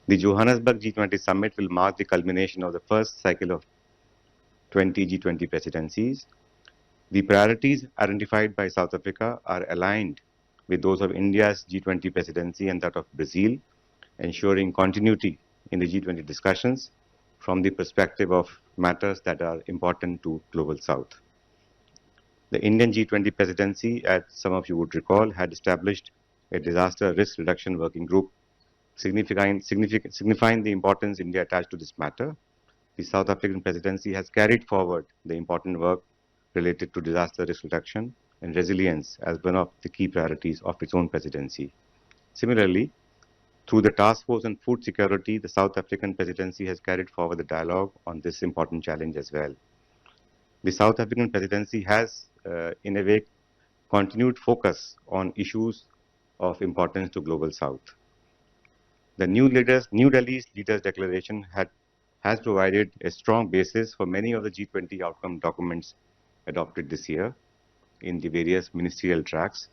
The Johannesburg G20 summit will mark the culmination of the first cycle of 20 G20 presidencies. The priorities identified by South Africa are aligned with those of India's G20 presidency and that of Brazil, ensuring continuity in the G20 discussions from the perspective of matters that are important to Global South. The Indian G20 presidency, as some of you would recall, had established a disaster risk reduction working group, signifying the importance India attached to this matter. The South African presidency has carried forward the important work related to disaster risk reduction and resilience as one of the key priorities of its own presidency. Similarly, through the Task Force on Food Security, the South African presidency has carried forward the dialogue on this important challenge as well. The South African presidency has, in a way, continued focus on issues of importance to Global South. The New Delhi's Leaders Declaration has provided a strong basis for many of the G20 outcome documents adopted this year in the various ministerial tracks.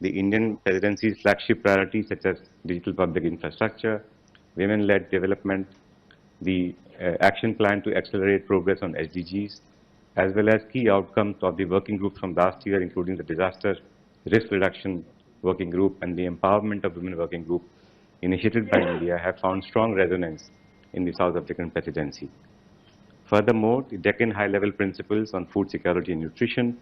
The Indian presidency's flagship priorities such as digital public infrastructure, women-led development, the action plan to accelerate progress on SDGs, as well as key outcomes of the working group from last year, including the disaster risk reduction working group and the empowerment of women working group initiated by India, have found strong resonance in the South African presidency. Furthermore, the Deccan high-level principles on food security and nutrition,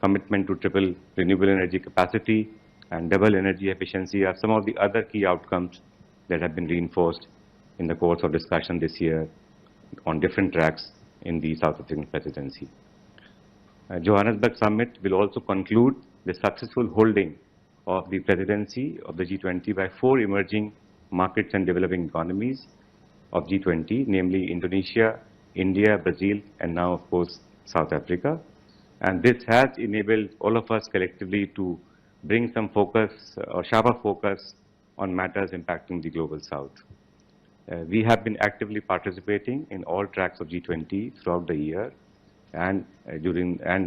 commitment to triple renewable energy capacity, and double energy efficiency are some of the other key outcomes that have been reinforced in the course of discussion this year on different tracks in the South African presidency. Johannesburg Summit will also conclude the successful holding of the presidency of the G20 by 4 emerging markets and developing economies of G20, namely Indonesia, India, Brazil, and now, of course, South Africa. And this has enabled all of us collectively to bring some focus or sharper focus on matters impacting the Global South. We have been actively participating in all tracks of G20 throughout the year and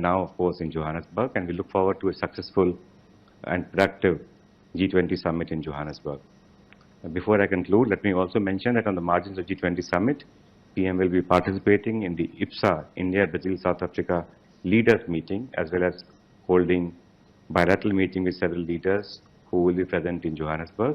now, of course, in Johannesburg, and we look forward to a successful and productive G20 summit in Johannesburg. Before I conclude, let me also mention that on the margins of G20 summit, PM will be participating in the IPSA, India, Brazil, South Africa leaders meeting, as well as holding bilateral meeting with several leaders who will be present in Johannesburg.